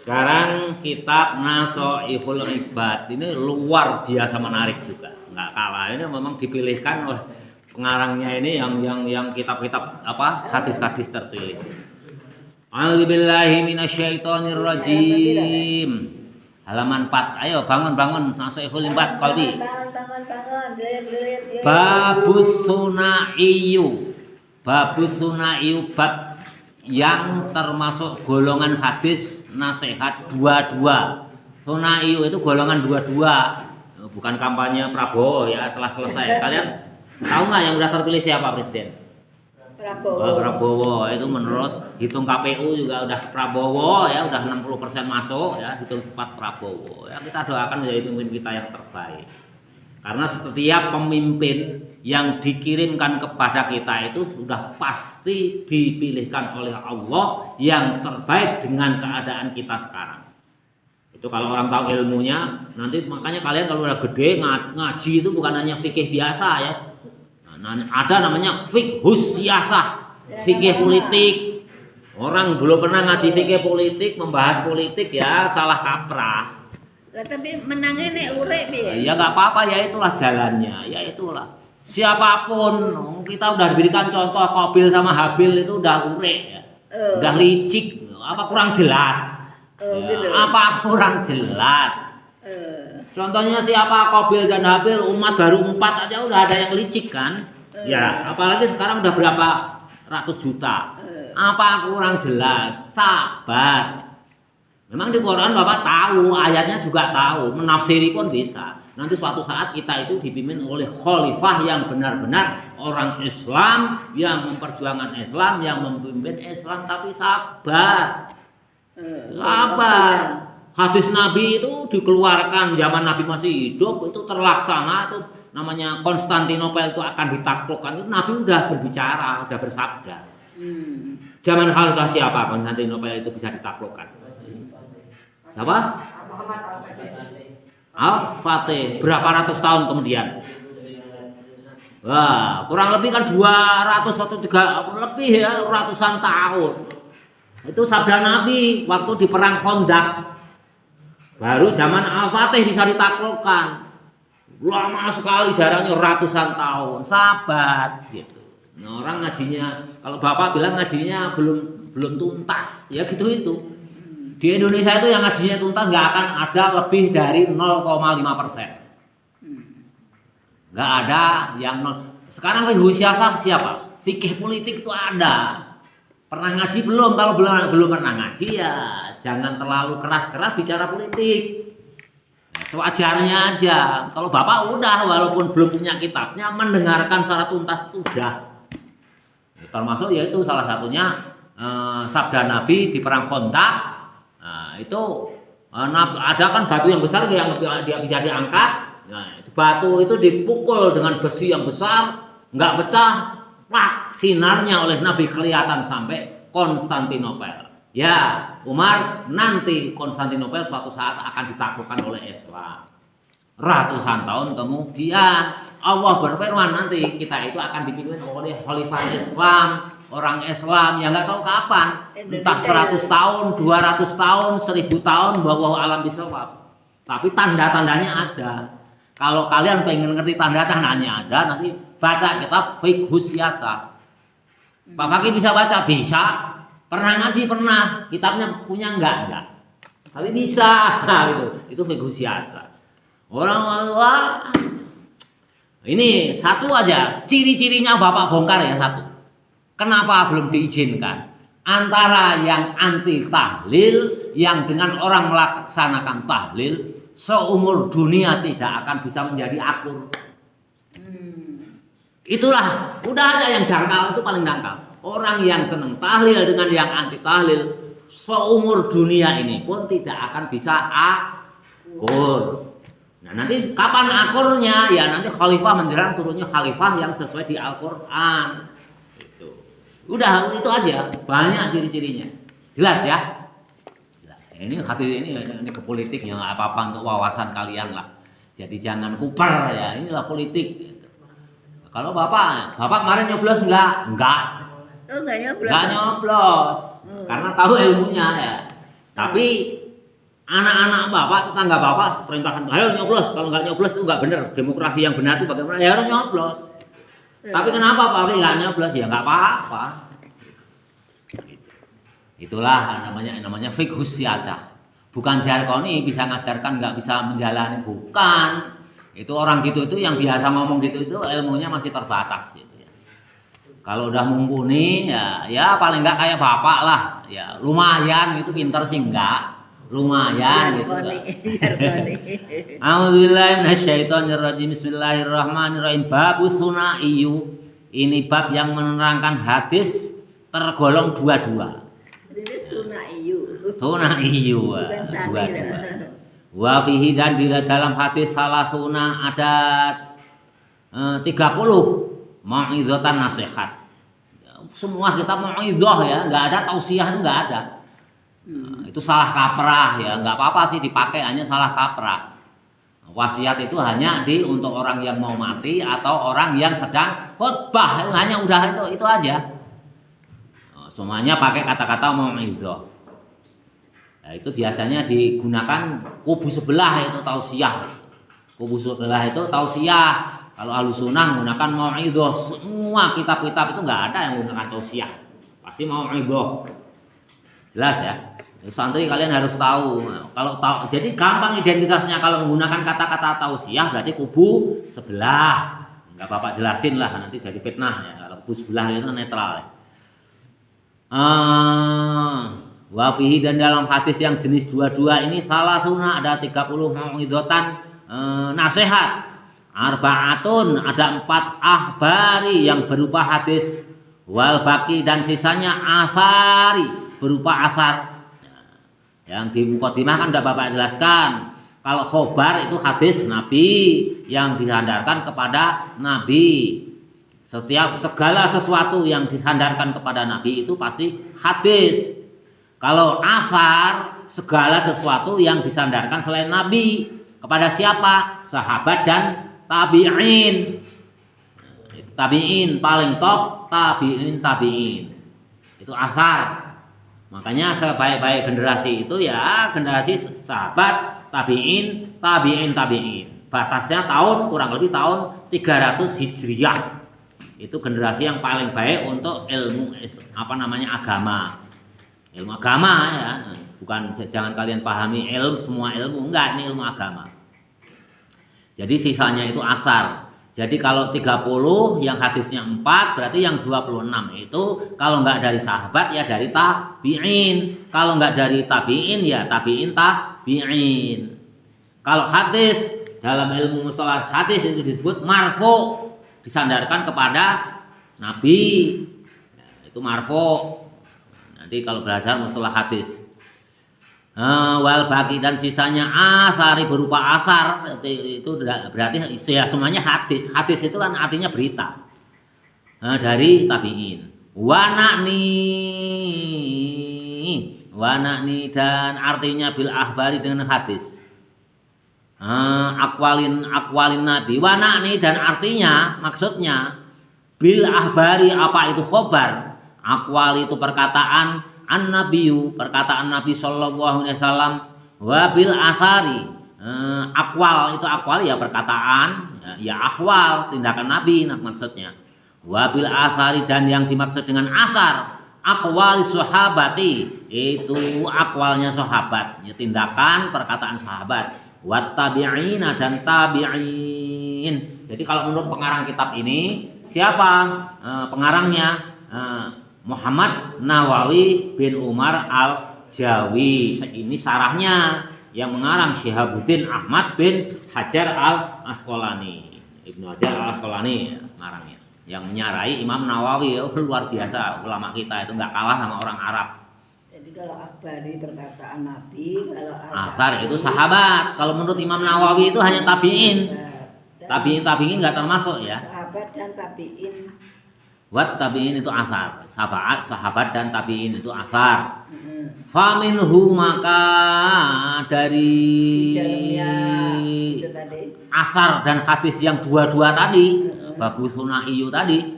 Sekarang kitab Nasha'ihul Ibad ini luar biasa menarik juga, nggak kalah. Ini memang dipilihkan oleh pengarangnya ini yang kitab-kitab apa hadis-hadis terpilih. A'udzubillahi minasyaitonirrajim. Halaman 4. Ayo bangun Nasha'ihul Ibad qalbi. Bangun. Babus sunaiyu. Babus sunaiyu bab yang termasuk golongan hadis nasihat 22. Sunaiyu itu golongan 22. Bukan kampanye Prabowo ya, telah selesai. Kalian tahu nggak yang udah terpilih siapa presiden? Prabowo. Itu menurut hitung KPU juga udah Prabowo ya, udah 60% masuk ya, hitung cepat Prabowo. Ya kita doakan menjadi pemimpin kita yang terbaik. Karena setiap pemimpin yang dikirimkan kepada kita itu sudah pasti dipilihkan oleh Allah yang terbaik dengan keadaan kita sekarang. Itu kalau orang tahu ilmunya, nanti makanya kalian kalau udah gede ngaji itu bukan hanya fikih biasa ya. Nah, ada namanya fiqhus siyasah, fikih politik. Orang belum pernah ngaji fikih politik, membahas politik ya salah kaprah. Tapi menangnya nek urip ya. Ya nggak apa-apa ya, itulah jalannya, ya itulah. Siapapun kita udah diberikan contoh Qabil sama Habil itu udah urip ya. Udah licik, apa kurang jelas? Gitu. Apa kurang jelas? Contohnya siapa Qabil dan Habil, umat baru 4 aja udah ada yang licik kan? Ya, apalagi sekarang udah berapa ratus juta. Apa kurang jelas? Sabar. Memang di Quran Bapak tahu, ayatnya juga tahu, menafsiri pun bisa. Nanti suatu saat kita itu dipimpin oleh khalifah yang benar-benar orang Islam, yang memperjuangkan Islam, yang memimpin Islam, tapi sabar. Sabar. Hadis Nabi itu dikeluarkan zaman Nabi masih hidup, itu terlaksana, itu namanya Konstantinopel itu akan ditaklukkan. Itu Nabi udah berbicara, udah bersabda. Zaman khalifah siapa Konstantinopel itu bisa ditaklukkan? Siapa? Al-Fatih. Berapa ratus tahun kemudian? Wah, kurang lebih kan 200 atau 3 lebih ya, ratusan tahun. Itu sabda Nabi waktu di perang Khandaq. Baru zaman Al-Fatih bisa ditaklukkan. Lama sekali jaraknya ratusan tahun. Sabar gitu. Nah, orang ngajinya, kalau Bapak bilang ngajinya belum tuntas, ya gitu itu. Di Indonesia itu yang ngajinya tuntas nggak akan ada lebih dari 0,5%. Nggak ada yang sekarang fikih siyasah siapa? Fikih politik itu ada. Pernah ngaji belum? Kalau belum pernah ngaji ya jangan terlalu keras-keras bicara politik. Nah, sewajarnya aja. Kalau Bapak udah walaupun belum punya kitabnya mendengarkan secara tuntas itu udah. Termasuk yaitu salah satunya sabda Nabi di perang Khandaq. Nah, itu ada kan batu yang besar yang dia bisa diangkat. Nah, itu batu itu dipukul dengan besi yang besar, nggak pecah, wah, sinarnya oleh Nabi kelihatan sampai Konstantinopel. Ya, Umar, nanti Konstantinopel suatu saat akan ditaklukkan oleh Islam. Ratusan tahun kemudian Allah berfirman nanti kita itu akan dipimpin oleh khalifah Islam. Orang Islam yang nggak tahu kapan, entah 100 tahun, 200 tahun, 1000 tahun, bahwa alam bisawab. Tapi tanda-tandanya ada. Kalau kalian pengen ngerti tanda-tandanya ada, nanti baca kitab Fiqhus Siyasah. Pak Fakih bisa baca? Bisa. Pernah ngaji? Pernah. Kitabnya punya? Enggak. Tapi bisa. Gitu. Itu Fiqhus Siyasah. Orang tua ini satu aja, ciri-cirinya Bapak bongkar ya satu. Kenapa belum diizinkan? Antara yang anti tahlil, yang dengan orang melaksanakan tahlil, seumur dunia tidak akan bisa menjadi akur. Itulah, udah ada yang dangkal, itu paling dangkal. Orang yang senang tahlil dengan yang anti tahlil, seumur dunia ini pun tidak akan bisa akur. Nah nanti kapan akurnya? Ya nanti khalifah menjelang turunnya khalifah yang sesuai di Al-Quran. Udah itu aja, banyak ciri-cirinya. Jelas ya? Jelas. Ini hati ini ke politik yang apa-apa untuk wawasan kalian lah. Jadi jangan kuper ya, inilah politik. Kalau Bapak kemarin nyoblos enggak? Enggak. Oh, enggak nyoblos. Enggak nyoblos. Karena tahu ilmunya ya. Tapi Anak-anak bapak, tetangga bapak perintahkan, ayo nyoblos. Kalau nggak nyoblos itu nggak benar. Demokrasi yang benar itu bagaimana? Ya harus nyoblos. Tapi kenapa Pak nggak nyoblos? Ya nggak apa-apa. Itulah namanya fiqhus siyasah. Bukan jargoni bisa ngajarkan nggak bisa menjalani, bukan. Itu orang gitu itu yang biasa ngomong gitu itu ilmunya masih terbatas. Gitu ya. Kalau udah mumpuni ya paling nggak kayak bapak lah. Ya lumayan itu pinter sih enggak. Lumayan gitu kan. A'udzubillahi minasyaitonirrajim. Bismillahirrahmanirrahim. Babus sunaiyu. Ini bab yang menerangkan hadis tergolong dua-dua. Ini sunaiyu. Sunaiyu. Dua-dua. Wa fihi dan di dalam hadis salasuna ada 30 mau'izatan nasihat. Semua kita mau'izah ya, enggak ada tausiah itu enggak ada. Itu salah kaprah ya, nggak apa-apa sih dipakai, hanya salah kaprah. Wasiat itu hanya untuk orang yang mau mati atau orang yang sedang khutbah, hanya udah itu aja. Semuanya pakai kata-kata mau'izah. Nah, itu biasanya digunakan kubu sebelah itu tausiah. Kubu sebelah itu tausiah. Kalau Ahlussunnah menggunakan mau'izah. Semua kitab-kitab itu nggak ada yang menggunakan tausiah. Pasti mau'izah. Jelas ya. Santri kalian harus tahu. Kalau tahu, jadi gampang identitasnya kalau menggunakan kata-kata tausiah berarti kubu sebelah. Enggak Bapak jelasin lah nanti jadi fitnah ya. Kalau kubu sebelah itu netral ya. Wa fihi dan dalam hadis yang jenis dua-dua ini salasuna ada 30 mau'izatan nasihat. Arba'atun ada 4 ahbari yang berupa hadis. Wal baqi dan sisanya asari berupa asar. Yang di mukadimah kan sudah Bapak jelaskan. Kalau khobar itu hadis Nabi yang disandarkan kepada Nabi. Setiap segala sesuatu yang disandarkan kepada Nabi itu pasti hadis. Kalau asar segala sesuatu yang disandarkan selain Nabi kepada siapa? Sahabat dan tabi'in. Tabi'in paling top, tabi'in. Itu asar. Makanya sebaik-baik generasi itu ya generasi sahabat, tabi'in. Batasnya tahun kurang lebih tahun 300 Hijriah. Itu generasi yang paling baik untuk ilmu agama. Ilmu agama ya. Bukan jangan kalian pahami semua ilmu, enggak, ini ilmu agama. Jadi sisanya itu asar. Jadi kalau 30 yang hadisnya 4 berarti yang 26 itu kalau enggak dari sahabat ya dari tabi'in. Kalau enggak dari tabi'in ya tabi'in. Kalau hadis dalam ilmu mustalah hadis itu disebut marfu, disandarkan kepada Nabi. Itu marfu. Nanti kalau belajar mustalah hadis. Wal baqi dan sisanya asari berupa asar itu berarti ya semuanya hadis. Hadis itu kan artinya berita dari tabi'in. Wanakni dan artinya bil ahbari dengan hadis. Akwalin nabi. Wanakni dan artinya maksudnya bil ahbari apa itu khobar. Akwal itu perkataan an-nabiyu, perkataan Nabi sallallahu alaihi wasallam, wabil asari. Akwal itu akwal ya perkataan, ya akwal tindakan Nabi maksudnya. Wabil asari dan yang dimaksud dengan asar, akwali sahabati, itu akwalnya sahabat, ya tindakan perkataan sahabat. Wat tabi'ina dan tabi'in. Jadi kalau menurut pengarang kitab ini, siapa pengarangnya? Muhammad Nawawi bin Umar Al-Jawi. Ini sarahnya yang mengarang Syihabuddin Ahmad bin Hajar Al-Asqalani. Ibnu Hajar Al-Asqalani pengarangnya. Yang menyarai Imam Nawawi, luar biasa ulama kita itu nggak kalah sama orang Arab. Jadi kalau akhbari perkataan Nabi, kalau asar itu sahabat. Kalau menurut Imam Nawawi itu hanya tabi'in. Tabi'in nggak termasuk ya. Sahabat dan tabi'in. Wat tabi'in itu asar. Sahabat dan tabi'in itu asar. Faminhu maka dari asar dan hadis yang dua-dua tadi, babu sunaiyu tadi,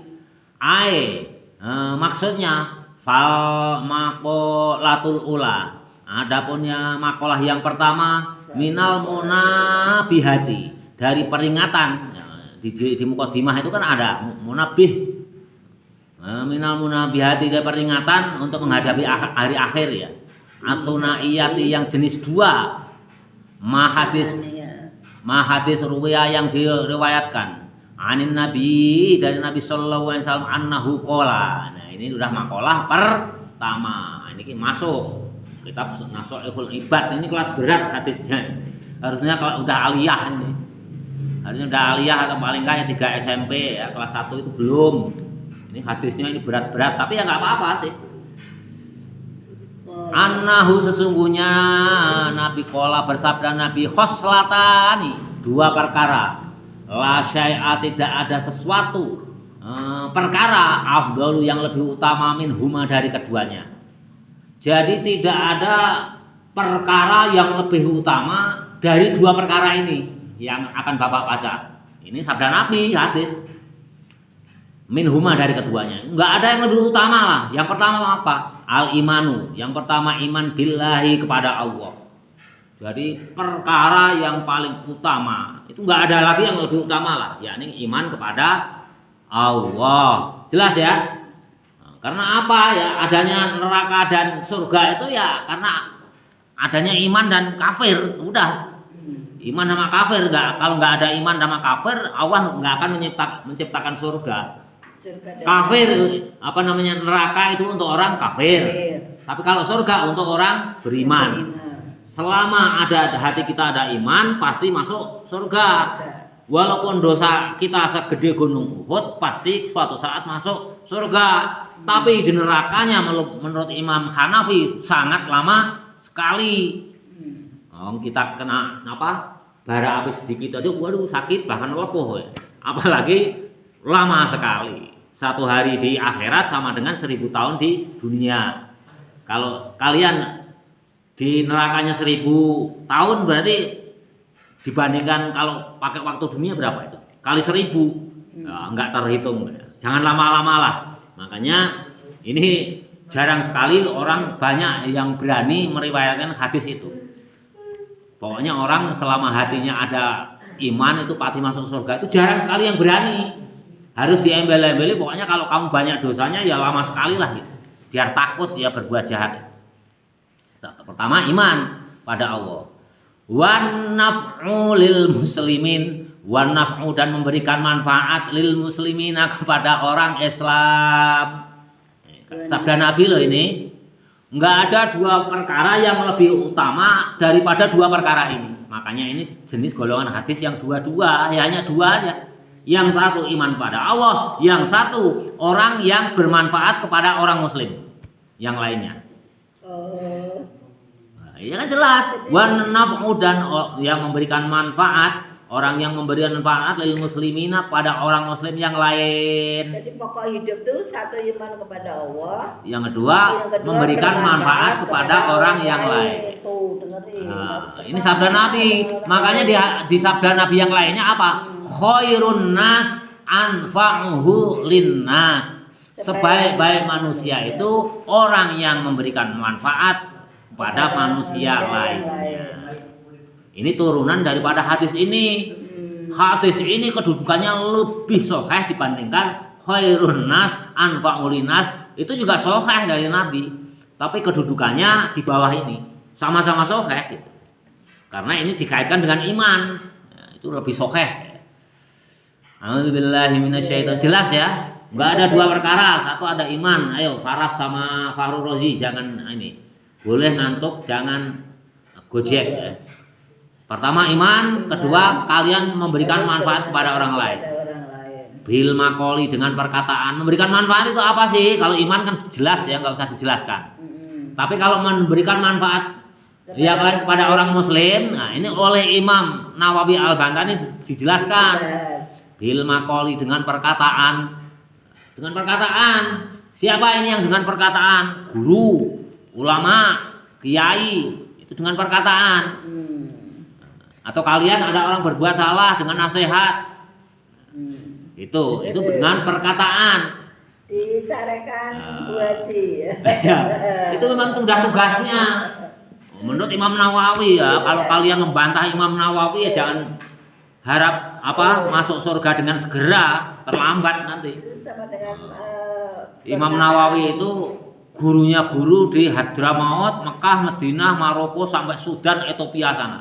maksudnya fal maqalatul ula, Adapun yang makalah yang pertama minal munabihati, dari peringatan. Di mukadimah itu kan ada munabih. Minal munabihati, dari peringatan untuk menghadapi hari akhir ya. Atsunaiyati yang jenis 2. Mahadis ruwiyah yang diriwayatkan. Anin Nabi, dari Nabi sallallahu alaihi wasallam annahu qala. Nah, ini sudah makalah pertama. Ini masuk kitab Nashaikhul Ibad. Ini kelas berat hadisnya. Harusnya kalau udah aliyah ini. Harusnya udah aliyah atau paling enggak 3 SMP ya, kelas 1 itu belum. Ini hadisnya ini berat-berat, tapi ya nggak apa-apa sih. Annahu, sesungguhnya Nabi qala, bersabda Nabi, khoslatani, 2 perkara. La syai'a, tidak ada sesuatu perkara afdalu yang lebih utama min huma, dari keduanya. Jadi tidak ada perkara yang lebih utama dari 2 perkara ini yang akan Bapak baca. Ini sabda Nabi, hadis. Min huma, dari keduanya. Enggak ada yang lebih utama lah. Yang pertama apa? Al imanu. Yang pertama iman billahi, kepada Allah. Jadi perkara yang paling utama itu enggak ada lagi yang lebih utama lah, yakni iman kepada Allah. Jelas ya? Karena apa ya? Adanya neraka dan surga itu ya karena adanya iman dan kafir. Udah. Iman sama kafir, kalau nggak ada iman sama kafir, Allah nggak akan menciptakan surga. Kafir, apa namanya, neraka itu untuk orang kafir. Tapi kalau surga untuk orang beriman. Selama ada hati kita ada iman, pasti masuk surga. Walaupun dosa kita segede gunung Uhud, pasti suatu saat masuk surga. Tapi di nerakanya menurut Imam Hanafi sangat lama sekali. Kita kena apa? Bara api sedikit aja, waduh sakit, bahkan lepuh ya. Apalagi lama sekali. 1 hari di akhirat sama dengan 1000 tahun di dunia. Kalau kalian di nerakanya 1000 tahun, berarti dibandingkan kalau pakai waktu dunia berapa itu? Kali 1000. Nah, enggak terhitung. Jangan lama-lama lah. Makanya ini jarang sekali orang banyak yang berani meriwayatkan hadis itu. Pokoknya orang selama hatinya ada iman itu pasti masuk surga, itu jarang sekali yang berani. Harus diembel-embeli, pokoknya kalau kamu banyak dosanya ya lama sekali lah gitu. Biar takut ya berbuat jahat. Pertama iman pada Allah. Wan naf'u lil muslimin, wan naf'u, dan memberikan manfaat lil muslimina, kepada orang Islam. Sabda Nabi loh ini. Enggak ada 2 perkara yang lebih utama daripada 2 perkara ini. Makanya ini jenis golongan hadis yang 2, ya hanya 2 aja. Yang satu iman pada Allah, yang satu orang yang bermanfaat kepada orang muslim. Yang lainnya. Nah, ya kan jelas. Wan naf'u, dan yang memberikan manfaat, orang yang memberikan manfaat lil muslimina, pada orang muslim yang lain. Jadi pokok hidup tuh satu iman kepada Allah. Yang kedua memberikan manfaat kepada orang yang lain. Nah, ini sabda Nabi. Makanya di sabda Nabi yang lainnya apa? Khairun nas anfa'uhu linnas. Sebaik-baik manusia itu orang yang memberikan manfaat kepada manusia lainnya. Ini turunan daripada hadis ini. Hadis ini kedudukannya lebih sahih dibandingkan khairun nas anfa'uhu linnas. Itu juga sahih dari Nabi. Tapi kedudukannya di bawah ini. Sama-sama sahih gitu. Karena ini dikaitkan dengan iman. Ya, itu lebih sahih. A'udzubillahi minasyaitonir. Jelas ya? Enggak ada 2 perkara, satu ada iman. Ayo Faras sama Fahru Rozi jangan ini. Boleh ngantuk, jangan gojek ya. Pertama iman, kedua kalian memberikan manfaat kepada orang lain. Bil makoli, dengan perkataan. Memberikan manfaat itu apa sih? Kalau iman kan jelas ya, nggak usah dijelaskan. Tapi kalau memberikan manfaat ya kan kepada orang muslim, nah ini oleh Imam Nawawi Al-Bantani dijelaskan. Bil makoli, dengan perkataan. Dengan perkataan. Siapa ini yang dengan perkataan? Guru, ulama, kiai, itu dengan perkataan. Atau kalian ada orang berbuat salah dengan nasihat. Itu dengan perkataan. Disarekan Bu Haji. Ya, itu memang sudah tugasnya. Menurut Imam Nawawi ya, kalau kalian membantah Imam Nawawi ya jangan harap masuk surga dengan segera, terlambat nanti. Sama dengan Imam Nawawi itu gurunya guru di Hadramaut, Mekah, Madinah, Maroko sampai Sudan, Ethiopia sana.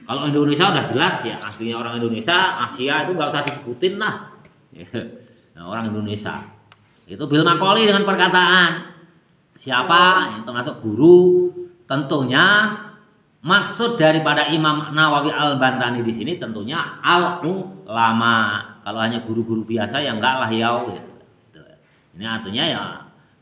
Kalau Indonesia udah jelas ya, aslinya orang Indonesia, Asia itu nggak usah disebutin lah. Nah, orang Indonesia. Itu Bil Macaulay dengan perkataan siapa yang termasuk guru. Tentunya maksud daripada Imam Nawawi Al-Bantani di sini tentunya al-ulama. Kalau hanya guru-guru biasa ya enggak lah ya. Ini artinya ya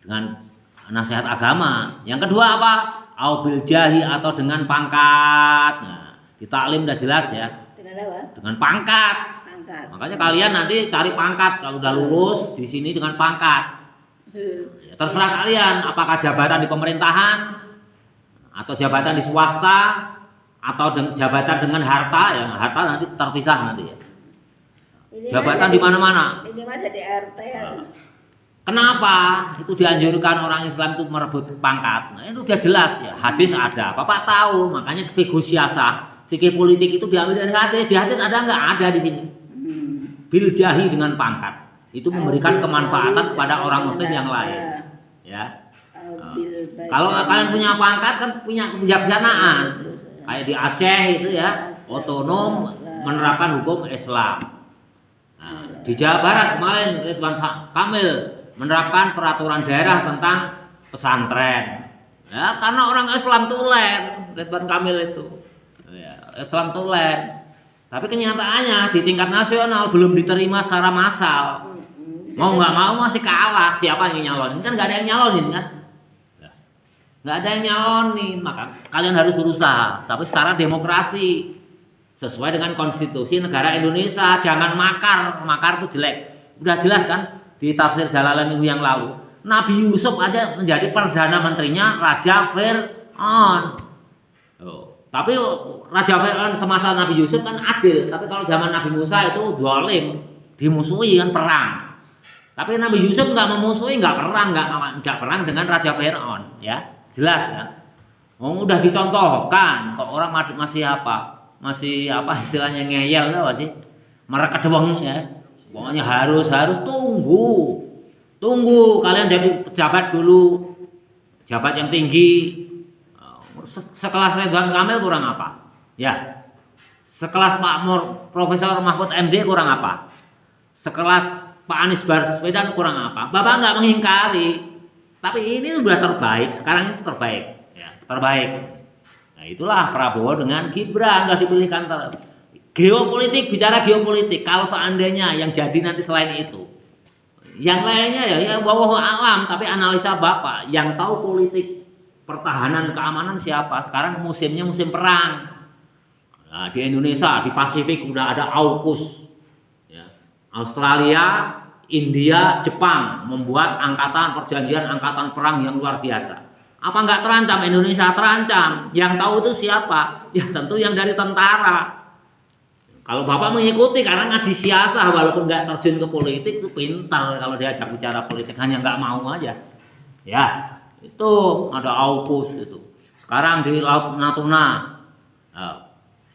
dengan nasihat agama. Yang kedua apa? Au bil jahi atau dengan pangkat. Nah, di taklim udah jelas ya. Dengan apa? Dengan pangkat. Pangkat. Makanya kalian nanti cari pangkat kalau udah lulus di sini dengan pangkat. Ya, terserah kalian apakah jabatan di pemerintahan atau jabatan di swasta atau jabatan dengan harta, ya harta nanti terpisah nanti ya. Jabatan di mana-mana. Ini mah jadi RT ya. Kenapa itu dianjurkan orang Islam itu merebut pangkat? Nah, itu udah jelas ya. Hadis ada, Bapak tahu, makanya fikih siasah, fikih politik itu diambil dari hadis. Di hadis ada nggak? Ada di sini. Bil jahi dengan pangkat. Itu memberikan kemanfaatan kepada orang muslim yang lain. Ya. Kalau kalian punya pangkat kan punya kebijaksanaan. Kayak di Aceh itu ya, otonom menerapkan hukum Islam. Nah, di Jawa Barat kemarin Ridwan Kamil menerapkan peraturan daerah tentang pesantren. Ya, karena orang Islam tulen, Ridwan Kamil itu. Ya, Islam tulen. Tapi kenyataannya di tingkat nasional belum diterima secara massal. Mau nggak mau masih kalah. Siapa yang nyalonin? Kan nggak ada yang nyalonin kan? Nggak ada yang nyalonin. Maka kalian harus berusaha. Tapi secara demokrasi. Sesuai dengan konstitusi negara Indonesia. Jangan makar. Makar itu jelek. Udah jelas kan? Di tafsir Jalalain minggu yang lalu. Nabi Yusuf aja menjadi perdana menterinya Raja Fir'aun. Tapi Raja Fir'aun semasa Nabi Yusuf kan adil. Tapi kalau zaman Nabi Musa itu zalim. Dimusuhi kan perang. Tapi Nabi Yusuf nggak memusuhi, nggak perang dengan Raja Fir'aun, ya jelas ya. Udah dicontohkan, kok orang masih istilahnya ngeyel lah sih, merekedeweng ya. Pokoknya harus tunggu kalian jadi pejabat dulu, jabat yang tinggi. Sekelas Ridwan Kamil kurang apa? Ya, sekelas Profesor Mahfud MD kurang apa? Sekelas Pak Anies Baswedan kurang apa? Bapak nggak mengingkari, tapi ini sudah terbaik. Sekarang itu terbaik, ya terbaik. Nah itulah Prabowo dengan Gibran sudah dipilihkan. Geopolitik, bicara geopolitik. Kalau seandainya yang jadi nanti selain itu, yang lainnya ya wallahu alam. Tapi analisa Bapak, yang tahu politik pertahanan keamanan siapa? Sekarang musimnya musim perang. Nah, di Indonesia, di Pasifik udah ada AUKUS. Ya. Australia, India, Jepang membuat perjanjian angkatan perang yang luar biasa. Apa nggak terancam? Indonesia terancam. Yang tahu itu siapa? Ya tentu yang dari tentara. Kalau Bapak mengikuti karena ngaji siasah walaupun nggak terjun ke politik itu pintar kalau diajak bicara politik, hanya nggak mau aja. Ya itu ada AUKUS itu. Sekarang di Laut Natuna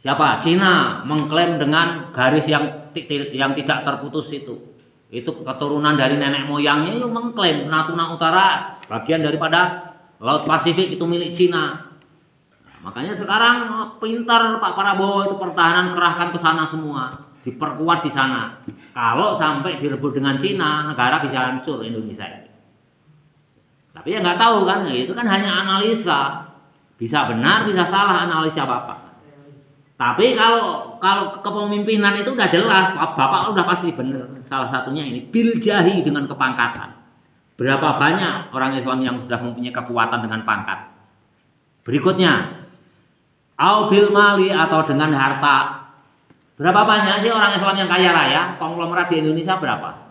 siapa? Cina mengklaim dengan garis yang tidak terputus itu. Itu keturunan dari nenek moyangnya yang mengklaim Natuna Utara bagian daripada Laut Pasifik itu milik Cina. Nah, makanya sekarang pintar Pak Prabowo itu pertahanan kerahkan ke sana semua, diperkuat di sana. Kalau sampai direbut dengan Cina, negara bisa hancur Indonesia ini. Tapi ya nggak tahu kan, itu kan hanya analisa, bisa benar bisa salah analisa Bapak. Tapi kalau kepemimpinan itu udah jelas, Bapak udah pasti benar. Salah satunya ini bil jahi dengan kepangkatan. Berapa banyak orang Islam yang sudah mempunyai kekuatan dengan pangkat? Berikutnya, au bil mali atau dengan harta. Berapa banyak sih orang Islam yang kaya raya? Konglomerat di Indonesia berapa?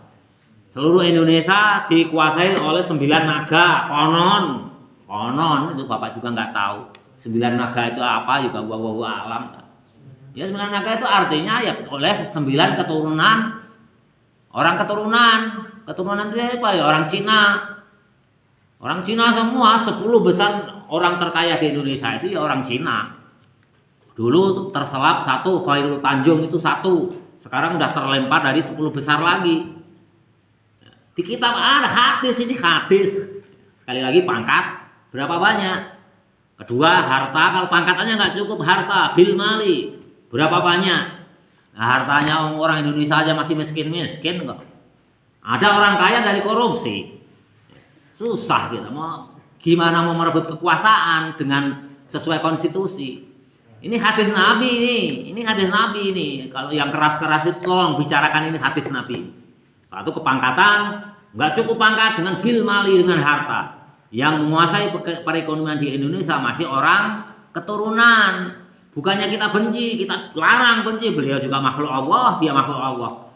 Seluruh Indonesia dikuasai oleh 9 naga. Konon itu Bapak juga nggak tahu. 9 naga itu apa juga wallahu alam. Ya 9 naga itu artinya ya oleh 9 keturunan. Orang keturunan itu apa ya? Orang Cina, Orang Cina semua, 10 besar orang terkaya di Indonesia itu ya orang Cina. Dulu terselap satu, Khairul Tanjung itu satu. Sekarang udah terlempar dari 10 besar lagi. Di kitab ada hadis, ini hadis. Sekali lagi pangkat, berapa banyak? Kedua, harta, kalau pangkatannya nggak cukup harta, bil mali. Berapa banyak? Nah, hartanya orang Indonesia aja masih miskin-miskin kok. Ada orang kaya dari korupsi. Susah kita gimana mau merebut kekuasaan dengan sesuai konstitusi. Ini hadis Nabi ini hadis Nabi ini. Kalau yang keras-keras itu tolong bicarakan ini hadis Nabi. Satu kepangkatan, nggak cukup pangkat dengan bil mali dengan harta. Yang menguasai perekonomian di Indonesia masih orang keturunan. Bukannya kita benci, kita larang benci. Beliau juga makhluk Allah, dia makhluk Allah.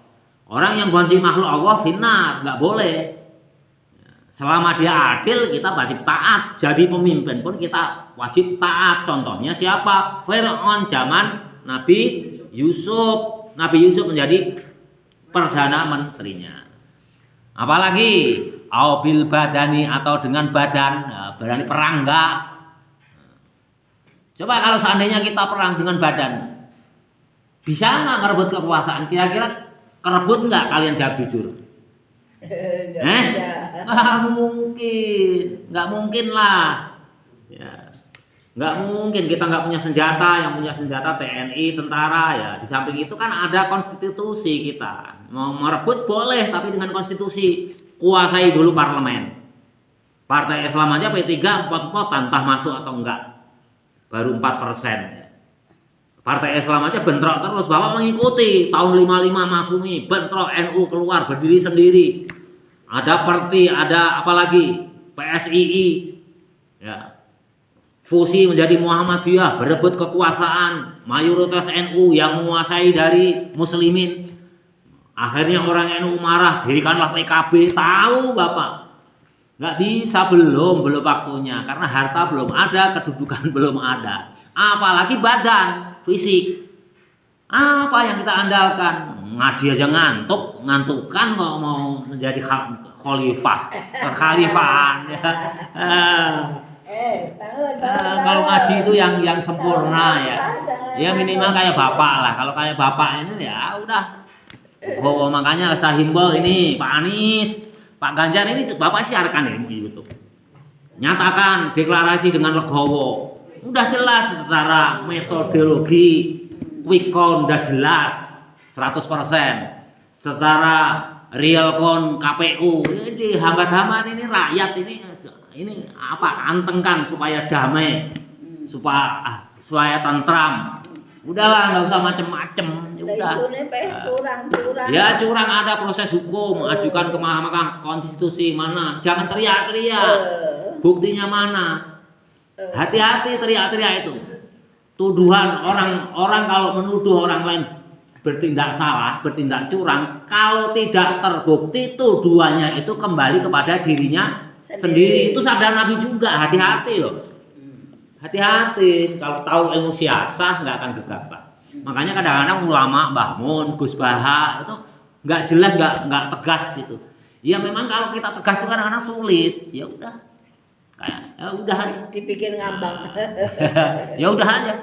Orang yang benci makhluk Allah finnar, nggak boleh. Selama dia adil, kita wajib taat. Jadi pemimpin pun kita wajib taat. Contohnya siapa? Fir'aun zaman Nabi Yusuf. Nabi Yusuf menjadi perdana menterinya. Apalagi aubil badani atau dengan badan. Nah, berani perang enggak? Coba kalau seandainya kita perang dengan badan, bisa nggak merebut kekuasaan? Kira-kira kerebut nggak? Kalian jawab jujur. Nggak mungkin lah. Ya, nggak mungkin kita nggak punya senjata. Yang punya senjata TNI, tentara ya. Di samping itu kan ada konstitusi kita. Mau merebut boleh, tapi dengan konstitusi. Kuasai dulu parlemen. Partai Islam aja P3 empot-empotan, entah masuk atau enggak. Baru 4%. Partai Islam aja bentrok terus, Bapak mengikuti. Tahun 55 Masumi, bentrok, NU keluar berdiri sendiri. Ada Perti, ada apalagi PSII. Ya. Fusi menjadi Muhammadiyah, berebut kekuasaan, mayoritas NU yang menguasai dari muslimin. Akhirnya orang NU marah, dirikanlah PKB. Tahu Bapak? Nggak bisa, belum waktunya. Karena harta belum ada, kedudukan belum ada. Apalagi badan, fisik. Apa yang kita andalkan? Ngaji aja ngantukan kok mau menjadi khalifah, kekhalifahan. Ya. Kalau ngaji itu yang sempurna ya. Ya minimal kayak bapak lah. Kalau kayak bapak ini ya udah. Oh, makanya saya himbau ini Pak Anies, Pak Ganjar ini Bapak siarkan ya di YouTube. Nyatakan deklarasi dengan legowo. Udah jelas secara metodologi quick count udah jelas 100%. Secara real count KPU ini hambat-hambat ini rakyat ini apa antengkan supaya damai, supaya tentram. Udahlah nggak usah macem-macem. Udah. Ya curang ada proses hukum, ajukan ke Mahkamah Konstitusi mana, jangan teriak-teriak. Buktinya mana? Hati-hati teriak-teriak itu. Tuduhan orang kalau menuduh orang lain bertindak salah, bertindak curang, kalau tidak terbukti tuduhannya itu kembali kepada dirinya sendiri. Itu sabda Nabi juga, hati-hati loh. Hati-hati, kalau tahu ilmu siasat nggak akan gegabah. Makanya kadang-kadang ulama, Mbah Mun, Gus Baha itu nggak jelas, nggak tegas itu. Ya memang kalau kita tegas itu kadang-kadang sulit. Ya udah, kayak ya udah aja. Dipikir ngambang. Ya udah aja.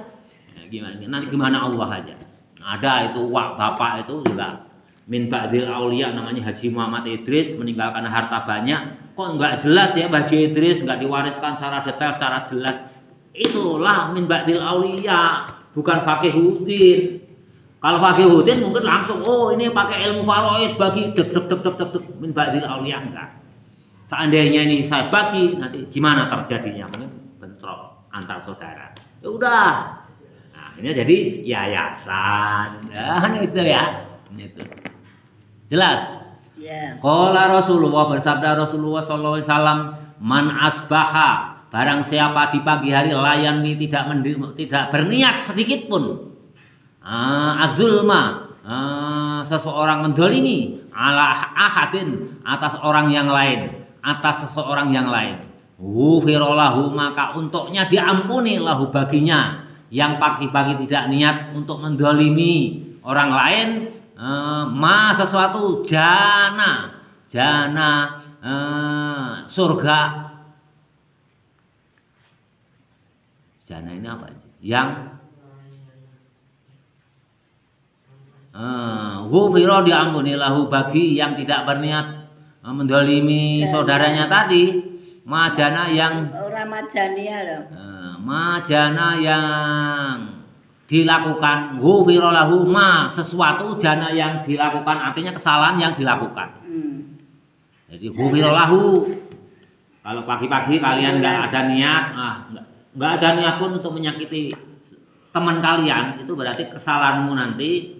Nanti gimana Allah aja. Ada itu bapak itu juga min ba'dil aulia namanya Haji Muhammad Idris meninggalkan harta banyak. Kok nggak jelas ya Haji Idris nggak diwariskan secara detail, secara jelas. Itulah min ba'dil aulia. Bukan Faqihuddin. Kalau Faqihuddin mungkin langsung ini pakai ilmu faraid bagi dek min ba'dil aulia enggak. Seandainya ini saya bagi nanti gimana terjadinya? Mungkin bentrok antar saudara. Ya udah. Nah, ini jadi yayasan. Nah, itu ya. Itu. Jelas? Ya. Qala Rasulullah bersabda Rasulullah sallallahu alaihi wasallam man asbaha barang siapa di pagi hari layani tidak berniat sedikit pun adzulma seseorang mendolimi ala ahadin atas orang yang lain, atas seseorang yang lain, ghufirallahu maka untuknya diampuni lahu baginya yang pagi-pagi tidak niat untuk mendolimi orang lain sesuatu jana surga Jana ini apa? Yang ghufira diampuni lahu bagi yang tidak berniat mendolimi saudaranya tadi. Majana yang Orang majania loh. majana yang dilakukan, ghufira lahu ma sesuatu, jana yang dilakukan artinya kesalahan yang dilakukan. Jadi ghufira lahu, kalau pagi-pagi kalian nggak ada niat, nggak ada niat pun untuk menyakiti teman kalian, itu berarti kesalahanmu nanti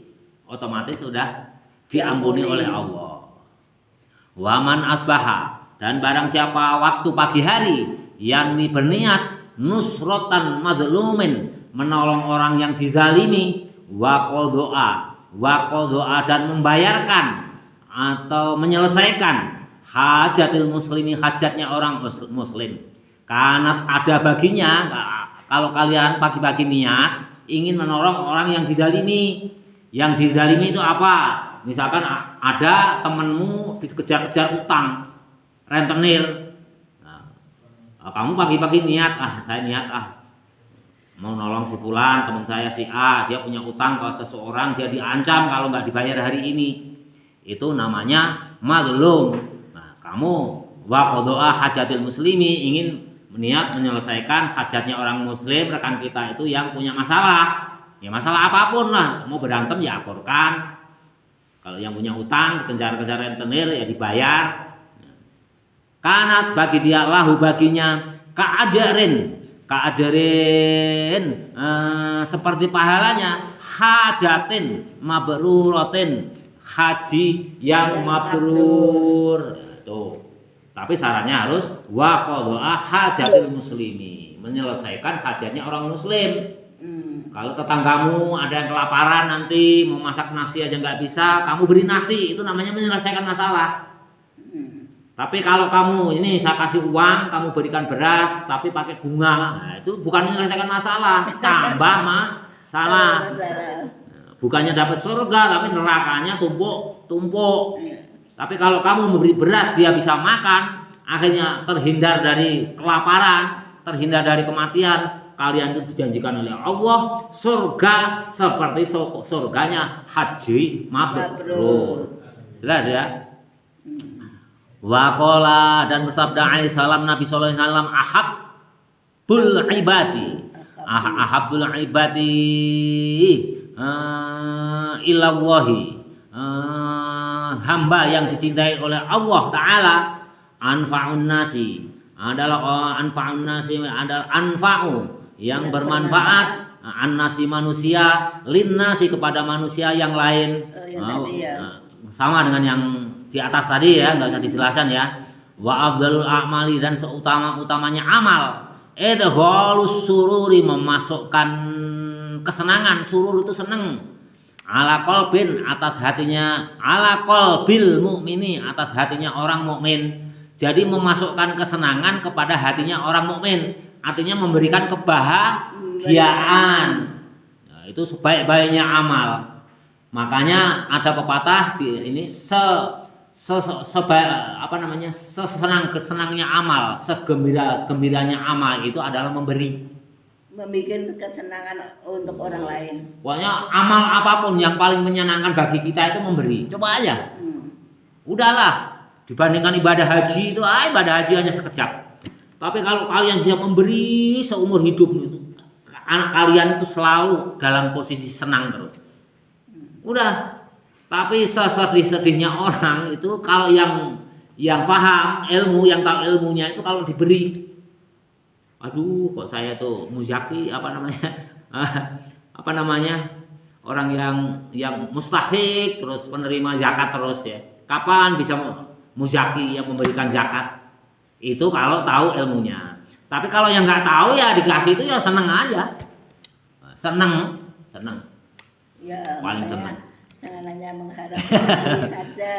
otomatis sudah diampuni oleh Allah. Waman asbaha, dan barang siapa waktu pagi hari yang berniat nusrotan madlumin, menolong orang yang dizalimi, wa qadha dan membayarkan atau menyelesaikan hajatil muslimi, hajatnya orang muslim. Karena ada baginya, kalau kalian pagi-pagi niat ingin menolong orang yang dizalimi. Yang dizalimi itu apa? Misalkan ada temanmu dikejar-kejar utang, rentenir. Nah, kamu pagi-pagi niat, saya niat mau nolong si fulan, teman saya si A, dia punya utang ke seseorang, dia diancam kalau nggak dibayar hari ini. Itu namanya mazlum. Nah, kamu wa qadha hajatil muslimi, ingin niat menyelesaikan hajatnya orang muslim, rekan kita itu yang punya masalah. Ya masalah apapun lah, mau berantem ya aporkan. Kalau yang punya utang dikejar-kejar rentenir ya dibayar. Kanat bagi dia lahu baginya kaajarin seperti pahalanya hajatin mabruratin, haji yang mabrur. Tuh. Tapi syaratnya harus wa qadha hajatil muslimi, menyelesaikan hajatnya orang muslim. Kalau tetanggamu ada yang kelaparan nanti mau masak nasi aja nggak bisa, kamu beri nasi, itu namanya menyelesaikan masalah. Tapi kalau kamu ini saya kasih uang, kamu berikan beras, tapi pakai bunga, nah, itu bukan menyelesaikan masalah, tambah masalah. Bukannya dapat surga, tapi nerakanya tumpuk. Tapi kalau kamu memberi beras, dia bisa makan, akhirnya terhindar dari kelaparan, terhindar dari kematian. Kalian itu dijanjikan oleh Allah surga seperti surganya haji mabrur. Jelas ya? Waqala, dan bersabda alaihi salam Nabi sallallahu alaihi wasallam, ahabbul ibadi ilallahi, hamba yang dicintai oleh Allah taala, anfa'un nasi adalah anfa'u yang bermanfaat, an-nasi manusia, lin-nasi kepada manusia yang lain. Sama dengan yang di atas tadi ya, nggak usah dijelaskan ya. Wa afdalul a'mali, dan seutama-utamanya amal, idghalus sururi, memasukkan kesenangan, surur itu seneng, ala qalbin, atas hatinya, ala qalbil mukmini, atas hatinya orang mukmin. Jadi memasukkan kesenangan kepada hatinya orang mukmin, artinya memberikan kebahagiaan. Nah, itu sebaik-baiknya amal. Makanya ada pepatah ini sesenang-senangnya amal, segembiranya amal itu adalah memberi. Membuat kesenangan untuk orang lain. Pokoknya amal apapun yang paling menyenangkan bagi kita itu memberi. Coba aja. Udahlah, dibandingkan ibadah haji itu, ibadah haji hanya sekejap. Tapi kalau kalian bisa memberi seumur hidup itu, anak kalian itu selalu dalam posisi senang terus. Udah. Tapi sesedih-sedihnya orang itu kalau yang paham ilmu, yang tahu ilmunya itu kalau diberi, aduh kok saya tuh muzaki orang yang mustahik terus penerima zakat terus ya. Kapan bisa muzaki yang memberikan zakat? Itu kalau tahu ilmunya. Tapi kalau yang nggak tahu ya dikasih itu ya seneng aja, seneng. Ya, paling seneng. Jangan hanya mengharap saja.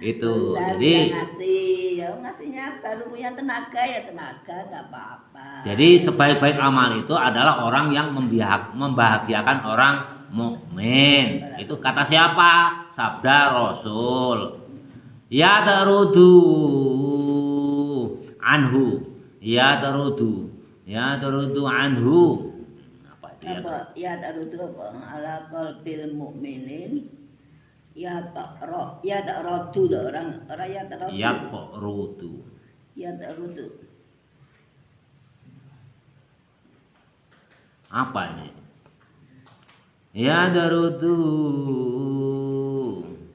Itu. Jadi Jadi ngasihnya baru punya tenaga nggak apa-apa. Jadi sebaik-baik amal itu adalah orang yang membahagiakan orang mukmin. Itu kata siapa? Sabda Rasul. Ya tarudu anhu, ya tarudu Ya tarudu anhu. Apa itu ya? Apa ya tarudu apa ala qalbil mukminin ya tarudu orang ya tarudu Yaqrudu. ya tarudu Apa ini? Ya darudu.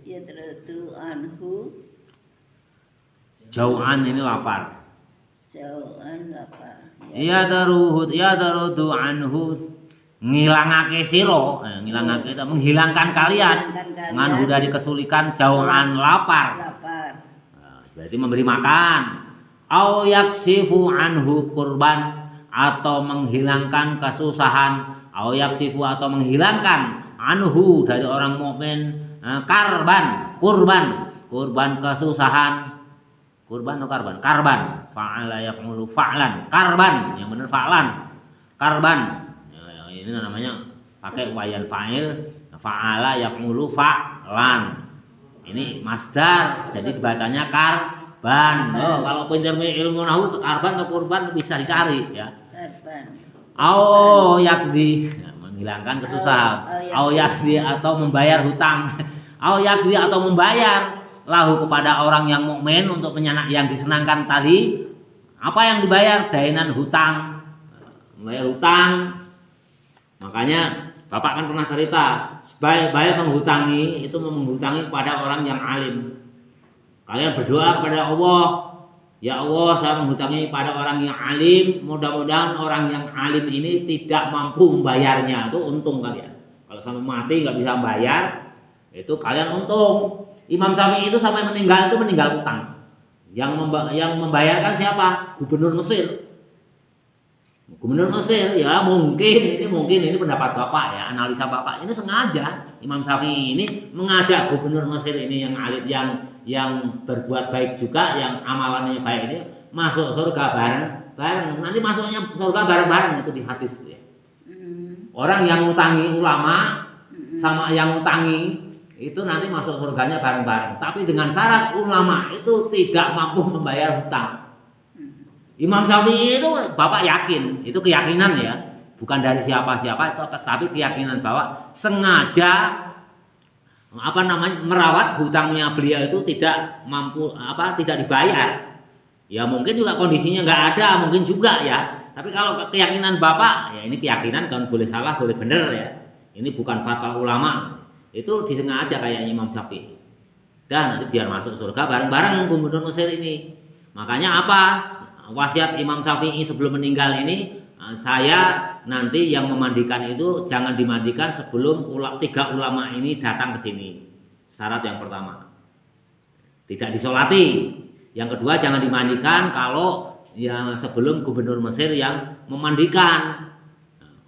ya tarudu anhu Jauhan ini lapar. jauhan apa Ya darudu anhu ngilangake sira, ngilangake itu menghilangkan kalian nganhu dari kesulitan jauhan lapar. Nah, berarti memberi makan. Au yaksifu anhu kurban atau menghilangkan kesusahan, au yaksifu atau menghilangkan anhu dari orang mukmin kurban kesusahan. Kurban atau karban fa'ala yaf'ulu fa'lan karban yang benar fa'lan karban ya, ini namanya pakai wayan fa'il fa'ala yaf'ulu fa'lan ini masdar jadi dibacanya karban. Kalau pintar ilmu nahwu karban atau kurban bisa dicari ya. Yakdi menghilangkan kesusahan, yakdi atau membayar hutang, yakdi atau membayar lahu kepada orang yang mukmin untuk yang disenangkan tadi. Apa yang dibayar? Dainan hutang. Membayar hutang. Makanya Bapak kan pernah cerita, sebaik-baik menghutangi itu menghutangi kepada orang yang alim. Kalian berdoa kepada Allah, ya Allah saya menghutangi pada orang yang alim, mudah-mudahan orang yang alim ini tidak mampu membayarnya. Itu untung kalian. Kalau sampai mati nggak bisa bayar, itu kalian untung. Imam Syafi'i itu sampai meninggal itu meninggal utang. Yang membayarkan siapa? Gubernur Mesir. Gubernur Mesir ya mungkin ini pendapat Bapak ya, analisa Bapak. Ini sengaja Imam Syafi'i ini mengajak Gubernur Mesir ini yang alim yang berbuat baik juga, yang amalannya baik ini masuk surga bareng. Nanti masuknya surga bareng-bareng itu di hadis ya. Orang yang ngutangi ulama sama yang ngutangi itu nanti masuk surganya bareng-bareng. Tapi dengan syarat ulama itu tidak mampu membayar hutang. Imam Syafi'i itu Bapak yakin, itu keyakinan ya, bukan dari siapa-siapa itu, tapi keyakinan bahwa sengaja merawat hutangnya beliau itu tidak mampu tidak dibayar. Ya mungkin juga kondisinya nggak ada, mungkin juga ya. Tapi kalau keyakinan Bapak, ya ini keyakinan kan boleh salah, boleh benar ya. Ini bukan fatwa ulama. Itu disengaja kayak Imam Syafi'i. Dan nanti biar masuk surga bareng-bareng Gubernur Mesir ini. Makanya apa? Wasiat Imam Syafi'i sebelum meninggal ini, saya nanti yang memandikan itu jangan dimandikan sebelum 3 ulama ini datang ke sini. Syarat yang pertama. Tidak disolati. Yang kedua jangan dimandikan kalau yang sebelum Gubernur Mesir yang memandikan.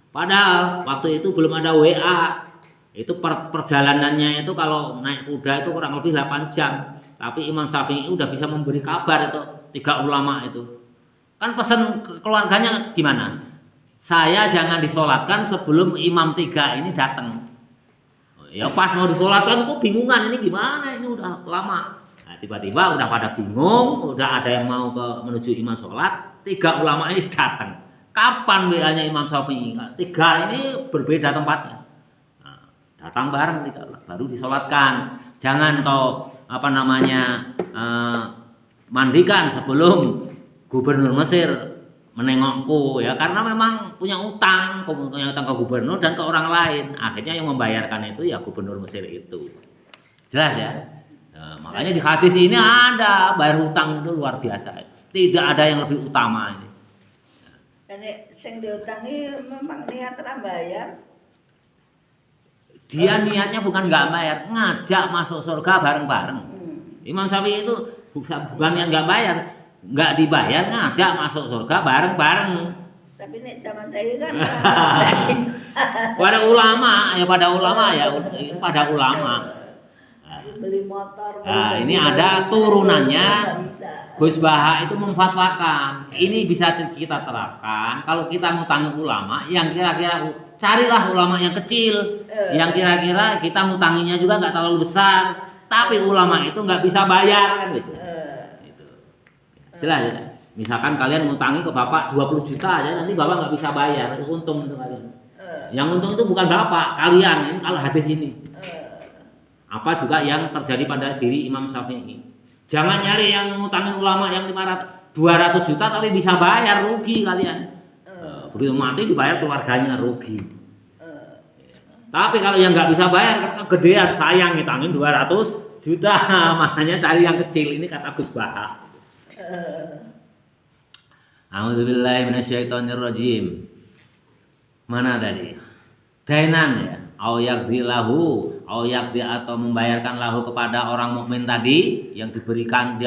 Padahal waktu itu belum ada WA. Itu perjalanannya itu kalau naik kuda itu kurang lebih 8 jam. Tapi Imam Syafi'i udah bisa memberi kabar itu 3 ulama itu. Kan pesan keluarganya gimana? Saya jangan disolatkan sebelum imam 3 ini datang. Ya pas mau disolatkan kok bingungan ini gimana, ini udah lama. Nah, tiba-tiba udah pada bingung, udah ada yang mau menuju imam sholat, 3 ulama ini datang. Kapan WA-nya Imam Syafi'i? 3 ini berbeda tempatnya. Datang bareng baru disolatkan. Jangan kau mandikan sebelum Gubernur Mesir menengokku ya, karena memang punya utang ke gubernur dan ke orang lain. Akhirnya yang membayarkan itu ya Gubernur Mesir itu. Jelas ya. Nah, makanya di hadis ini ada bayar hutang itu luar biasa. Tidak ada yang lebih utama ini. Dan sing diutangi memang niat ra bayar. Dia niatnya bukan nggak bayar, ngajak masuk surga bareng-bareng. Imam Syafi'i itu bukan yang nggak bayar, nggak dibayar, ngajak masuk surga bareng-bareng. Tapi nek zaman saya kan pada ulama pada ulama. Beli motor. Nah, ini ada turunannya. Gus Baha itu memfatwakan. Ini bisa kita terapkan kalau kita ngutangi ulama yang kira-kira, carilah ulama yang kecil, yang kira-kira kita ngutanginya juga nggak terlalu besar, tapi ulama itu nggak bisa bayar kan gitu. Jelas ya. Misalkan kalian ngutangi ke bapak 20 juta aja, nanti bapak nggak bisa bayar, itu untung itu kalian. Yang untung itu bukan bapak, kalian ini kalau hadis ini. Apa juga yang terjadi pada diri Imam Syafi'i. Jangan nyari yang ngutangin ulama yang 200 juta tapi bisa bayar, rugi kalian. Begitu mati dibayar keluarganya, rugi. Tapi kalau yang nggak bisa bayar, kegedean sayang ngutangin 200 juta, makanya cari yang kecil, ini kata Gus Baha. A'udzubillahi minasyaitonirrajim. Mana tadi? Dainan ya. Au yaqdi lahu, au yaqdi atau membayarkan lahu kepada orang mukmin tadi yang diberikan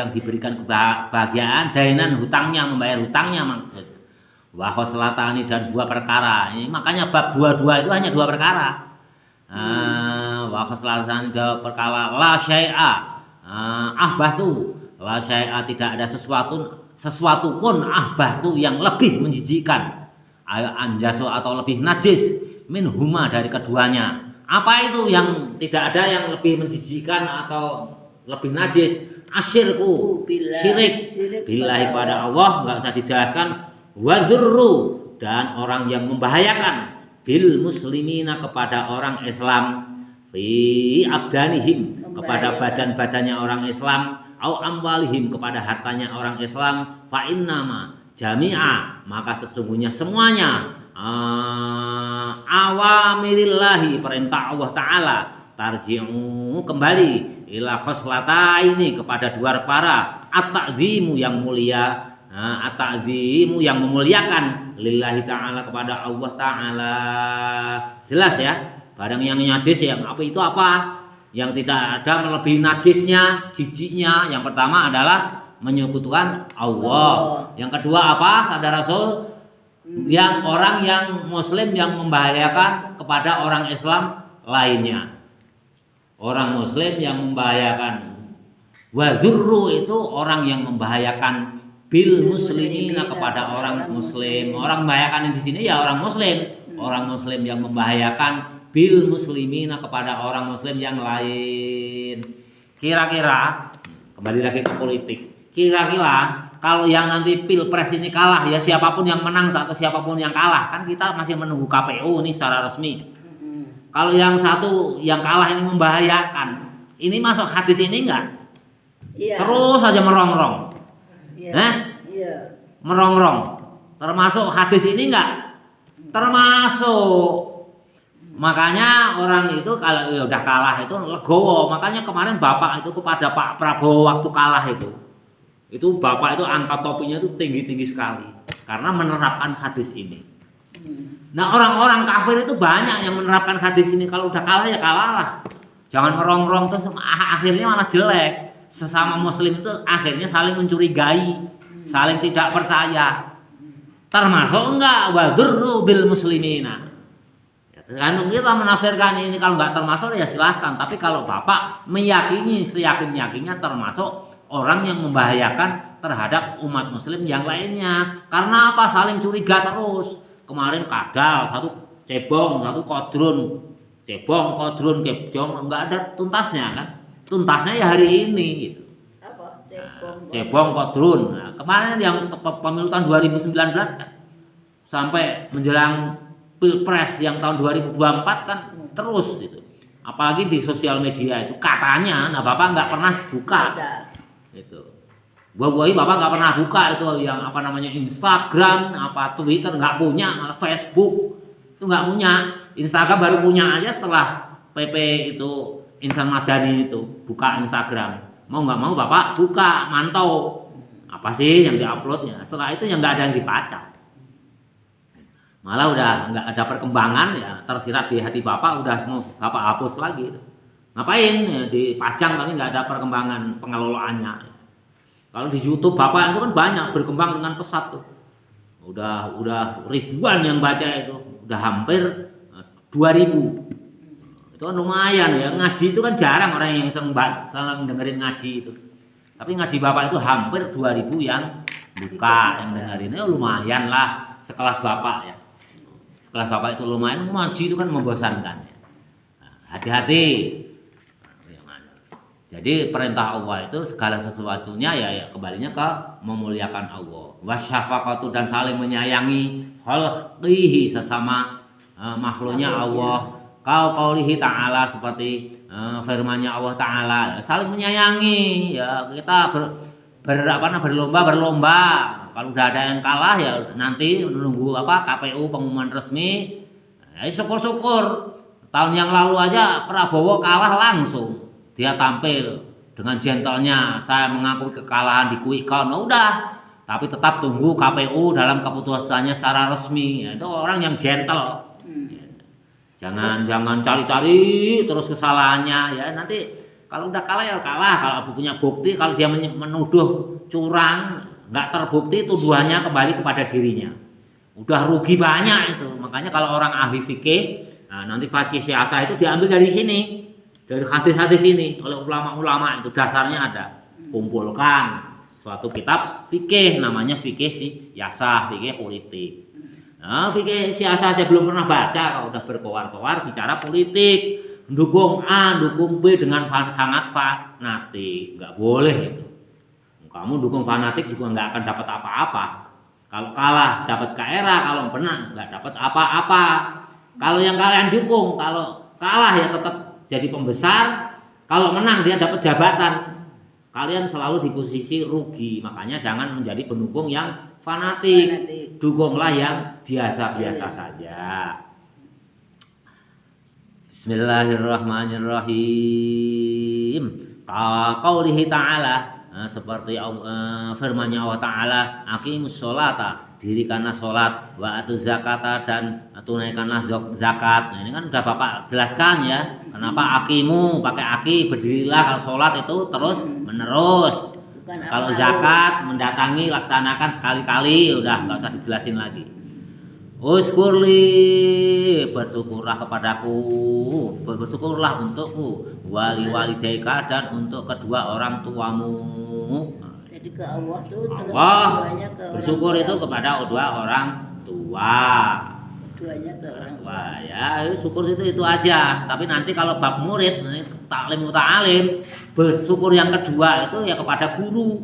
kebahagiaan, dainan hutangnya, membayar hutangnya maksud. Wa khoslatani dan dua perkara. Ini makanya bab 22 itu hanya dua perkara. Wa khoslatani dua perkara la syai'a. Ahbatu, la syai'a tidak ada sesuatu pun ahbatu yang lebih menjijikkan, anjaso atau lebih najis min huma dari keduanya. Apa itu yang tidak ada yang lebih menjijikkan atau lebih najis? Asyirku, syirik billahi pada Allah, nggak usah dijelaskan. Wadurru, dan orang yang membahayakan bil muslimina kepada orang Islam, fi abdanihim kepada badan-badannya orang Islam, au amwalihim kepada hartanya orang Islam, fa innama jami'a, maka sesungguhnya semuanya awamirillahi, perintah Allah Ta'ala, tarji'u kembali ila khoslataini kepada dua perkara, at-ta'zimu yang mulia, at-ta'zimu yang memuliakan, lillahi ta'ala kepada Allah Ta'ala. Jelas ya, barang yang najis yang apa itu apa? Yang tidak ada melebihi najisnya, jijiknya. Yang pertama adalah menyekutukan Allah. Yang kedua apa? Saudara Rasul, yang orang yang muslim yang membahayakan kepada orang Islam lainnya. Orang muslim yang membahayakan. Wadurru itu orang yang membahayakan bil muslimina kepada orang muslim. Orang membahayakan di sini ya orang muslim. Orang muslim yang membahayakan bil muslimina kepada orang muslim yang lain. Kira-kira kembali lagi ke politik. Kira-kira kalau yang nanti pilpres ini kalah, ya siapapun yang menang atau siapapun yang kalah, kan kita masih menunggu KPU ini secara resmi. Kalau yang satu yang kalah ini membahayakan, ini masuk hadis ini enggak? Iya. Terus saja merongrong. Iya. Iya. Merongrong. Termasuk hadis ini enggak? Termasuk. Makanya orang itu kalau ya udah kalah itu legowo. Makanya kemarin Bapak itu kepada Pak Prabowo waktu kalah itu Bapak itu angkat topinya itu tinggi-tinggi sekali karena menerapkan hadis ini. Nah orang-orang kafir itu banyak yang menerapkan hadis ini. Kalau udah kalah ya kalah lah. Jangan merongrong terus akhirnya malah jelek. Sesama muslim itu akhirnya saling mencurigai, saling tidak percaya. Termasuk enggak wadurru bil muslimina. Tergantung kita menafsirkan ini. Kalau nggak termasuk ya silahkan. Tapi kalau Bapak meyakini seyakin-yakinnya termasuk orang yang membahayakan terhadap umat muslim yang lainnya. Karena apa? Saling curiga terus. Kemarin kadal, satu cebong, satu kodrun. Cebong, kodrun, kebjong, nggak ada tuntasnya kan? Tuntasnya ya hari ini gitu. Apa? Cebong, kodrun. Nah, kemarin yang pemilu tahun 2019 kan sampai menjelang Pilpres yang tahun 2024 kan terus gitu. Apalagi di sosial media itu katanya, nah Bapak nggak pernah buka itu. Buah-buahi Bapak nggak pernah buka itu yang apa namanya Instagram, apa Twitter nggak punya, malah Facebook itu nggak punya. Instagram baru punya aja setelah PP itu Insan Madani itu buka Instagram. Mau nggak mau Bapak buka, mantau apa sih yang diuploadnya. Setelah itu yang nggak ada yang dibaca. Malah udah nggak ada perkembangan ya tersirat di hati Bapak, udah mau Bapak hapus lagi. Ngapain ya, dipajang tapi nggak ada perkembangan pengelolaannya. Kalau di YouTube Bapak itu kan banyak berkembang dengan pesat tuh. Udah ribuan yang baca itu, udah hampir 2000. Itu kan lumayan ya, ngaji itu kan jarang orang yang seneng dengerin ngaji itu. Tapi ngaji Bapak itu hampir 2000 yang buka, yang dengerin. Ya lumayan lah sekelas Bapak ya. Kelas Bapak itu lumayan, ngaji itu kan membosankan. Nah, hati-hati. Jadi perintah Allah itu segala sesuatunya ya kembalinya ke memuliakan Allah. Wasyafaqatu dan saling menyayangi khalqihi sesama makhluknya Allah. Qaulihi ta'ala seperti firman-Nya Allah Ta'ala, saling menyayangi ya, kita berlomba. Kalau udah ada yang kalah ya nanti menunggu KPU pengumuman resmi. Ya syukur-syukur. Tahun yang lalu aja Prabowo kalah langsung. Dia tampil dengan gentlenya, saya mengakui kekalahan di quick count. Udah, tapi tetap tunggu KPU dalam keputusannya secara resmi. Ya, itu orang yang gentle. Jangan cari-cari terus kesalahannya ya. Nanti kalau udah kalah ya kalah. Kalau punya bukti, kalau dia menuduh curang, nggak terbukti, tuduhannya kembali kepada dirinya. Udah rugi banyak itu. Makanya kalau orang ahli fikih, nah nanti fakih siasah itu diambil dari sini. Dari hadis-hadis ini oleh ulama-ulama itu dasarnya ada. Kumpulkan suatu kitab fikih namanya fikih siasah, fikih politik. Nah, fikih siasah saya belum pernah baca, kalau udah berkoar-koar bicara politik, dukung A, dukung B dengan sangat fanatik, nggak boleh itu. Kamu dukung fanatik juga nggak akan dapat apa-apa. Kalau kalah dapat KRA, kalau menang nggak dapat apa-apa. Kalau yang kalian dukung, kalau kalah ya tetap jadi pembesar, kalau menang dia dapat jabatan. Kalian selalu di posisi rugi, makanya jangan menjadi pendukung yang fanatik. Dukunglah yang biasa-biasa saja. Bismillahirrahmanirrahim. Qaulihi ta'ala, seperti firman-Nya Allah Ta'ala, aqimus sholata, dirikanlah sholat, wa atuz zakata, dan tunaikanlah zakat. Nah, ini kan udah Bapak jelaskan ya. Kenapa aqimu pakai aki, berdirilah kalau sholat itu terus menerus. Kalau zakat mendatangi, laksanakan sekali-kali, udah nggak usah dijelasin lagi. Uskurli, bersyukurlah kepadaku, bersyukurlah untukku, walidaika, dan untuk kedua orang tuamu. Jadi ke Allah tuh Allah bersyukur itu kepada dua orang tua. Keduanya ke orang tua. Ya syukur itu aja. Tapi nanti kalau bab murid, taklim muta'alim, bersyukur yang kedua itu ya kepada guru.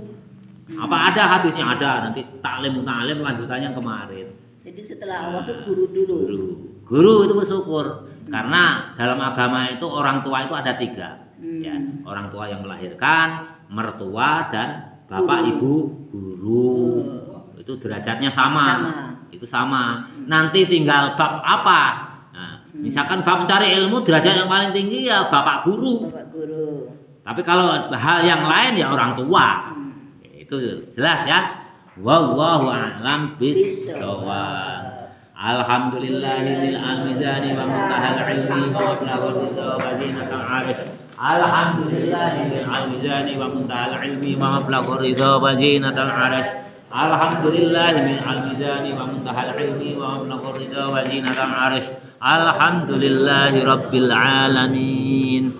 Apa ada hadisnya? Ada. Nanti taklim muta'alim lanjutannya yang kemarin. Jadi setelah Allah tuh guru dulu. Guru itu bersyukur. Karena dalam agama itu orang tua itu ada 3. Ya, orang tua yang melahirkan, mertua, dan bapak ibu guru. Itu derajatnya sama. Itu sama. Nanti tinggal bab apa? Nah, misalkan bab mencari ilmu, derajat yang paling tinggi ya bapak guru. Bapak guru. Tapi kalau hal yang lain ya orang tua. Itu jelas ya. Wallahu a'lam bishawab. Alhamdulillahil almizani wa muntahal ilmi wa mablagul ridha wa zinatul arsh. Alhamdulillahil almizani wa muntahal ilmi wa mablagul ridha wa zinatul arsh. Alhamdulillahil almizani wa muntahal ilmi wa mablagul ridha wa zinatul arsh. Alhamdulillahi rabbil alamin.